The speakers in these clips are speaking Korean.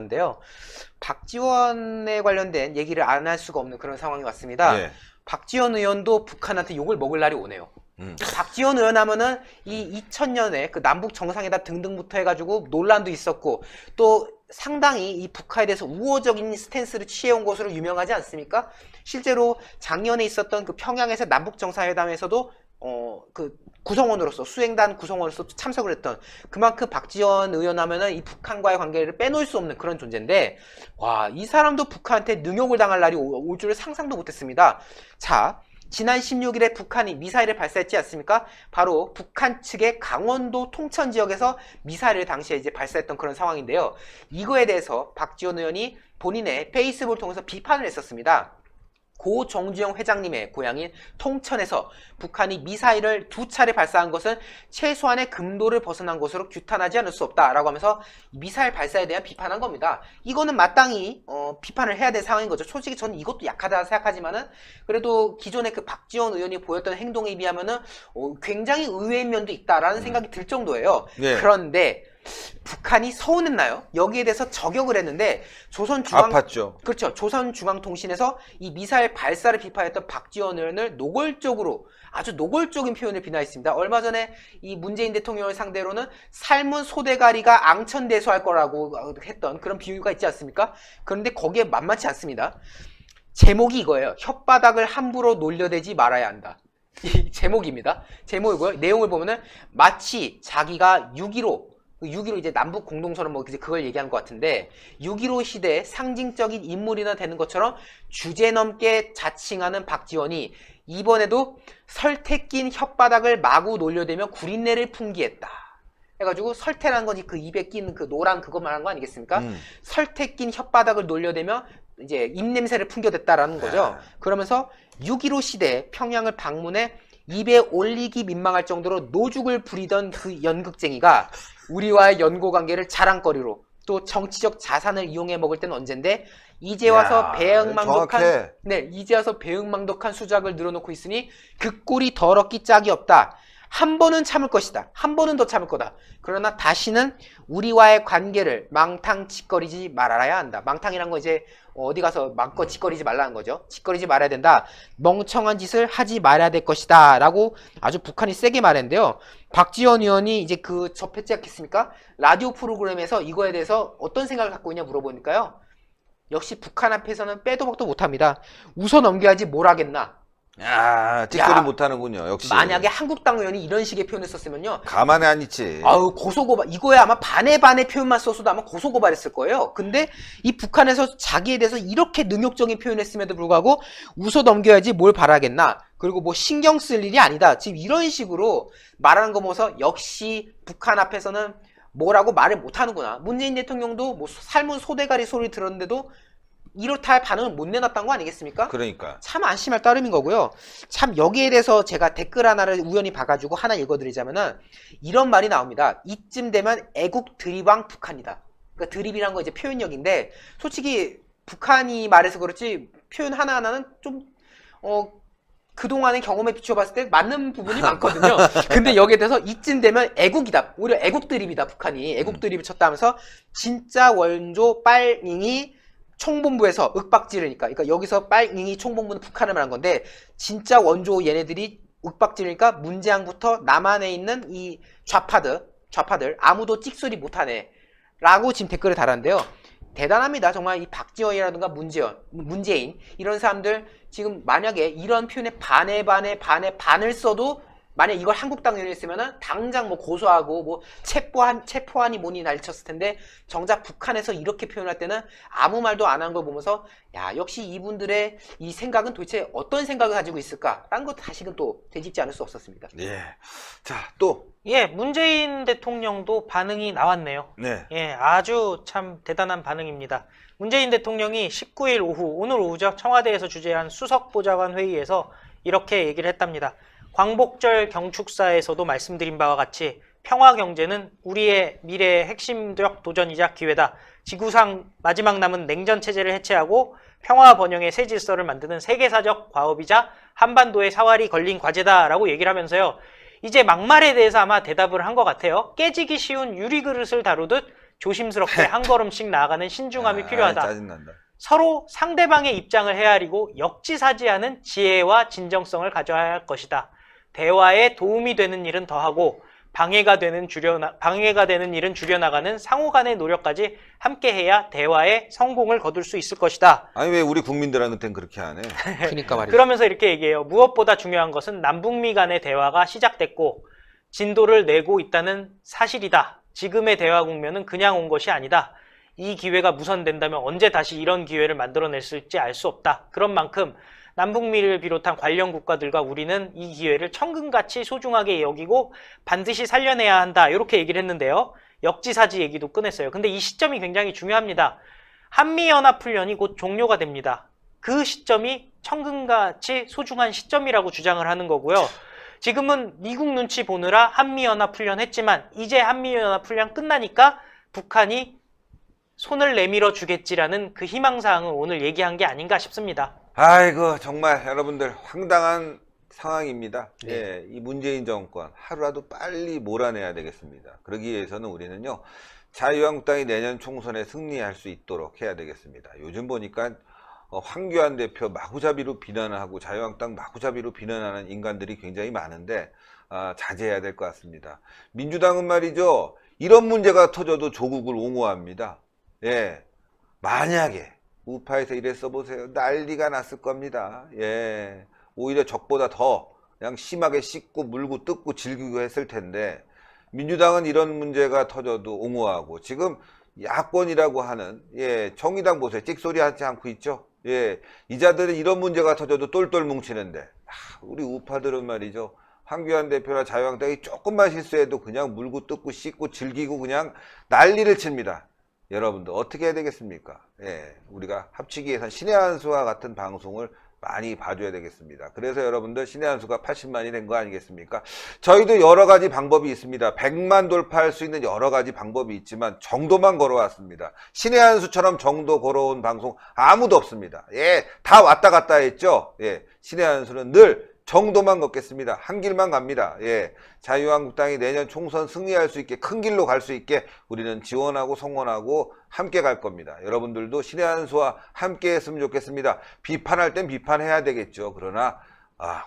인데요. 박지원에 관련된 얘기를 안 할 수가 없는 그런 상황이 왔습니다. 예. 박지원 의원도 북한한테 욕을 먹을 날이 오네요. 박지원 의원 하면은 이 2000년에 그 남북 정상회담 등등부터 해가지고 논란도 있었고 또 상당히 이 북한에 대해서 우호적인 스탠스를 취해온 것으로 유명하지 않습니까? 실제로 작년에 있었던 그 평양에서 남북 정상회담에서도 그 구성원으로서 수행단 구성원으로서 참석을 했던 그만큼 박지원 의원 하면은 이 북한과의 관계를 빼놓을 수 없는 그런 존재인데 와, 이 사람도 북한한테 능욕을 당할 날이 올 줄을 상상도 못했습니다. 자, 지난 16일에 북한이 미사일을 발사했지 않습니까? 바로 북한 측의 강원도 통천 지역에서 미사일을 당시에 이제 발사했던 그런 상황인데요. 이거에 대해서 박지원 의원이 본인의 페이스북을 통해서 비판을 했었습니다. 고 정주영 회장님의 고향인 통천에서 북한이 미사일을 2차례 발사한 것은 최소한의 금도를 벗어난 것으로 규탄하지 않을 수 없다라고 하면서 미사일 발사에 대한 비판한 겁니다. 이거는 마땅히 비판을 해야 될 상황인 거죠. 솔직히 저는 이것도 약하다 생각하지만은 그래도 기존의 그 박지원 의원이 보였던 행동에 비하면은 굉장히 의외인 면도 있다라는 생각이 들 정도예요. 네. 그런데 북한이 서운했나요? 여기에 대해서 저격을 했는데 아팠죠. 그렇죠. 조선중앙통신에서 이 미사일 발사를 비판했던 박지원 의원을 아주 노골적인 표현을 비난했습니다. 얼마 전에 이 문재인 대통령을 상대로는 삶은 소대가리가 앙천대소할 거라고 했던 그런 비유가 있지 않습니까? 그런데 거기에 만만치 않습니다. 제목이 이거예요. 혓바닥을 함부로 놀려대지 말아야 한다. 이 제목입니다. 제목이고요. 내용을 보면은 마치 자기가 6.15 이제 남북 공동선언 뭐 그걸 얘기한 것 같은데 6.15 시대의 상징적인 인물이나 되는 것처럼 주제넘게 자칭하는 박지원이 이번에도 설태 낀 혓바닥을 마구 놀려대며 구린내를 풍기했다. 해가지고 설태라는 거지 그 입에 낀 그 노란 그거 말한 거 아니겠습니까? 설태 낀 혓바닥을 놀려대며 이제 입냄새를 풍겨댔다라는 거죠. 그러면서 6.15 시대 평양을 방문해 입에 올리기 민망할 정도로 노죽을 부리던 그 연극쟁이가 우리와의 연고관계를 자랑거리로 또 정치적 자산을 이용해 먹을 때는 언젠데 이제 와서 배응망덕한 수작을 늘어놓고 있으니 그 꼴이 더럽기 짝이 없다. 한 번은 참을 것이다. 한 번은 더 참을 거다. 그러나 다시는 우리와의 관계를 망탕 짓거리지 말아야 한다. 망탕이란 거 이제 어디 가서 마음껏 짓거리지 말라는 거죠. 짓거리지 말아야 된다. 멍청한 짓을 하지 말아야 될 것이다. 라고 아주 북한이 세게 말했는데요. 박지원 의원이 이제 접했지 않겠습니까? 라디오 프로그램에서 이거에 대해서 어떤 생각을 갖고 있냐 물어보니까요. 역시 북한 앞에서는 빼도 박도 못합니다. 웃어 넘겨야지 뭘 하겠나. 찌꺼리 못하는군요. 역시. 만약에 한국당 의원이 이런 식의 표현을 썼으면요. 가만히 안 있지. 아우, 고소고발. 이거에 아마 반의 표현만 썼어도 아마 고소고발했을 거예요. 근데 이 북한에서 자기에 대해서 이렇게 능욕적인 표현을 했음에도 불구하고 웃어 넘겨야지 뭘 바라겠나. 그리고 뭐 신경 쓸 일이 아니다. 지금 이런 식으로 말하는 거 보면서 역시 북한 앞에서는 뭐라고 말을 못하는구나. 문재인 대통령도 뭐 삶은 소대가리 소리 들었는데도 이렇다 할 반응을 못 내놨던 거 아니겠습니까? 그러니까. 참 안심할 따름인 거고요. 참 여기에 대해서 제가 댓글 하나를 우연히 봐가지고 하나 읽어드리자면은 이런 말이 나옵니다. 이쯤 되면 애국 드립왕 북한이다. 그러니까 드립이란 거 이제 표현력인데 솔직히 북한이 말해서 그렇지 표현 하나하나는 좀 그동안의 경험에 비춰봤을 때 맞는 부분이 많거든요. 근데 여기에 대해서 이쯤 되면 애국이다. 오히려 애국 드립이다. 북한이 애국 드립을 쳤다 하면서 진짜 원조 빨잉이 총본부에서 윽박지르니까 그러니까 여기서 빨잉이 총본부는 북한을 말한 건데 진짜 원조 얘네들이 윽박지르니까 문재앙부터 남한에 있는 이 좌파들 아무도 찍소리 못하네 라고 지금 댓글을 달았는데요. 대단합니다. 정말 이 박지원이라든가 문재인 이런 사람들 지금 만약에 이런 표현에 반을 써도 만약 이걸 한국당 의원이 했으면은 당장 뭐 고소하고 뭐 체포하니 뭐니 난리 쳤을 텐데 정작 북한에서 이렇게 표현할 때는 아무 말도 안 한 걸 보면서 야, 역시 이분들의 이 생각은 도대체 어떤 생각을 가지고 있을까? 라는 것도 다시금 또 되짚지 않을 수 없었습니다. 예. 자, 또. 예, 문재인 대통령도 반응이 나왔네요. 네. 예, 아주 참 대단한 반응입니다. 문재인 대통령이 19일 오늘 오후죠. 청와대에서 주재한 수석보좌관 회의에서 이렇게 얘기를 했답니다. 광복절 경축사에서도 말씀드린 바와 같이 평화 경제는 우리의 미래의 핵심적 도전이자 기회다. 지구상 마지막 남은 냉전 체제를 해체하고 평화 번영의 새 질서를 만드는 세계사적 과업이자 한반도의 사활이 걸린 과제다라고 얘기를 하면서요. 이제 막말에 대해서 아마 대답을 한 것 같아요. 깨지기 쉬운 유리그릇을 다루듯 조심스럽게 한 걸음씩 나아가는 신중함이 필요하다. 짜증난다. 서로 상대방의 입장을 헤아리고 역지사지하는 지혜와 진정성을 가져야 할 것이다. 대화에 도움이 되는 일은 더하고 방해가 되는 일은 줄여나가는 상호 간의 노력까지 함께해야 대화에 성공을 거둘 수 있을 것이다. 아니 왜 우리 국민들한테는 그렇게 안 해? 그러니까 말이죠. 그러면서 이렇게 얘기해요. 무엇보다 중요한 것은 남북미 간의 대화가 시작됐고 진도를 내고 있다는 사실이다. 지금의 대화 국면은 그냥 온 것이 아니다. 이 기회가 무산된다면 언제 다시 이런 기회를 만들어냈을지 알 수 없다. 그런 만큼 남북미를 비롯한 관련 국가들과 우리는 이 기회를 천금같이 소중하게 여기고 반드시 살려내야 한다. 이렇게 얘기를 했는데요. 역지사지 얘기도 꺼냈어요. 근데 이 시점이 굉장히 중요합니다. 한미연합훈련이 곧 종료가 됩니다. 그 시점이 천금같이 소중한 시점이라고 주장을 하는 거고요. 지금은 미국 눈치 보느라 한미연합훈련 했지만 이제 한미연합훈련 끝나니까 북한이 손을 내밀어 주겠지라는 그 희망사항을 오늘 얘기한 게 아닌가 싶습니다. 아이고 정말 여러분들 황당한 상황입니다. 네. 예, 이 문재인 정권 하루라도 빨리 몰아내야 되겠습니다. 그러기 위해서는 우리는요 자유한국당이 내년 총선에 승리할 수 있도록 해야 되겠습니다. 요즘 보니까 황교안 대표 마구잡이로 비난을 하고 자유한국당 마구잡이로 비난하는 인간들이 굉장히 많은데 자제해야 될 것 같습니다. 민주당은 말이죠 이런 문제가 터져도 조국을 옹호합니다. 예, 만약에 우파에서 이랬어 보세요. 난리가 났을 겁니다. 예, 오히려 적보다 더 그냥 심하게 씻고 물고 뜯고 즐기고 했을 텐데 민주당은 이런 문제가 터져도 옹호하고 지금 야권이라고 하는 정의당 보세요. 찍소리 하지 않고 있죠. 예, 이자들은 이런 문제가 터져도 똘똘 뭉치는데 우리 우파들은 말이죠. 황교안 대표나 자유한국당이 조금만 실수해도 그냥 물고 뜯고 씻고 즐기고 그냥 난리를 칩니다. 여러분들 어떻게 해야 되겠습니까? 예, 우리가 합치기 위해선 신의 한 수와 같은 방송을 많이 봐줘야 되겠습니다. 그래서 여러분들 신의 한 수가 80만이 된 거 아니겠습니까? 저희도 여러 가지 방법이 있습니다. 100만 돌파할 수 있는 여러 가지 방법이 있지만 정도만 걸어왔습니다. 신의 한 수처럼 정도 걸어온 방송 아무도 없습니다. 예, 다 왔다 갔다 했죠? 예, 신의 한 수는 늘 정도만 걷겠습니다. 한 길만 갑니다. 예, 자유한국당이 내년 총선 승리할 수 있게 큰 길로 갈 수 있게 우리는 지원하고 성원하고 함께 갈 겁니다. 여러분들도 신의 한 수와 함께 했으면 좋겠습니다. 비판할 땐 비판해야 되겠죠. 그러나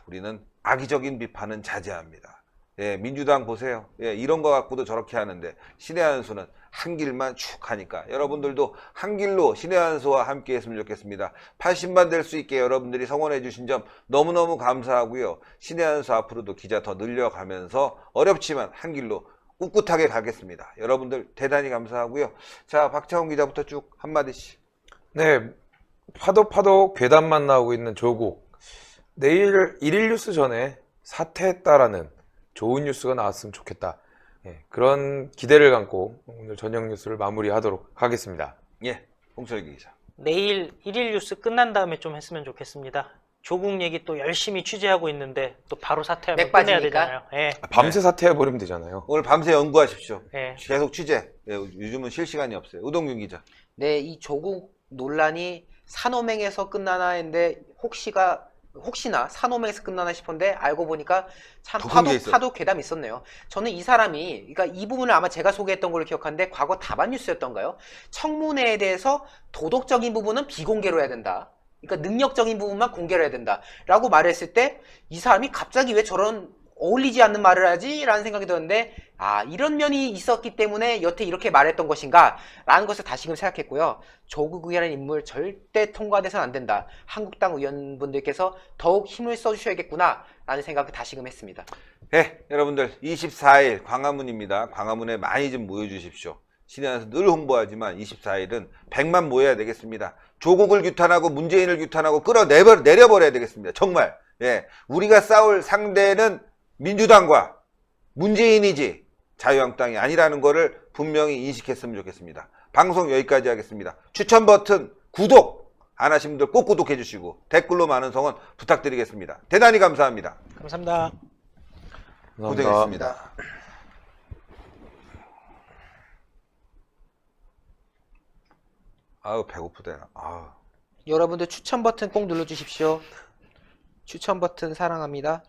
우리는 악의적인 비판은 자제합니다. 예, 민주당 보세요. 예, 이런 거 갖고도 저렇게 하는데 신의 한 수는 한 길만 쭉 하니까 여러분들도 한 길로 신의 한 수와 함께 했으면 좋겠습니다. 80만 될 수 있게 여러분들이 성원해 주신 점 너무너무 감사하고요. 신의 한 수 앞으로도 기자 더 늘려가면서 어렵지만 한 길로 꿋꿋하게 가겠습니다. 여러분들 대단히 감사하고요. 자, 박창훈 기자부터 쭉 한마디씩. 네, 파도 괴담만 나오고 있는 조국. 내일 1일 뉴스 전에 사퇴했다라는 좋은 뉴스가 나왔으면 좋겠다. 예, 그런 기대를 갖고 오늘 저녁 뉴스를 마무리하도록 하겠습니다. 예, 홍철기 기자. 내일 1일 뉴스 끝난 다음에 좀 했으면 좋겠습니다. 조국 얘기 또 열심히 취재하고 있는데 또 바로 사퇴하면 맥 끝내야 빠지니까? 되잖아요. 예. 밤새 사퇴해버리면 되잖아요. 오늘 밤새 연구하십시오. 예. 계속 취재. 예, 요즘은 쉴 시간이 없어요. 우동균 기자. 네, 이 조국 논란이 산호맹에서 끝나나 했는데 혹시나 산호맹에서 끝나나 싶은데 알고 보니까 참 더 큰 게 있어요. 파도 괴담이 있었네요. 저는 이 사람이 그러니까 이 부분을 아마 제가 소개했던 걸로 기억하는데 과거 다반 뉴스였던가요? 청문회에 대해서 도덕적인 부분은 비공개로 해야 된다. 그러니까 능력적인 부분만 공개를 해야 된다라고 말했을 때 이 사람이 갑자기 왜 저런 어울리지 않는 말을 하지? 라는 생각이 들었는데 이런 면이 있었기 때문에 여태 이렇게 말했던 것인가? 라는 것을 다시금 생각했고요. 조국이라는 인물 절대 통과돼서는 안 된다. 한국당 의원분들께서 더욱 힘을 써주셔야겠구나 라는 생각을 다시금 했습니다. 네, 여러분들 24일 광화문입니다. 광화문에 많이 좀 모여주십시오. 신의 한 수 늘 홍보하지만 24일은 100만 모여야 되겠습니다. 조국을 규탄하고 문재인을 규탄하고 내려버려야 되겠습니다. 정말. 예, 우리가 싸울 상대는 민주당과 문재인이지 자유한국당이 아니라는 것을 분명히 인식했으면 좋겠습니다. 방송 여기까지 하겠습니다. 추천 버튼, 구독 안 하신 분들 꼭 구독해 주시고 댓글로 많은 성원 부탁드리겠습니다. 대단히 감사합니다. 감사합니다. 고생했습니다. 아우 배고프다. 아우. 여러분들 추천 버튼 꼭 눌러주십시오. 추천 버튼 사랑합니다.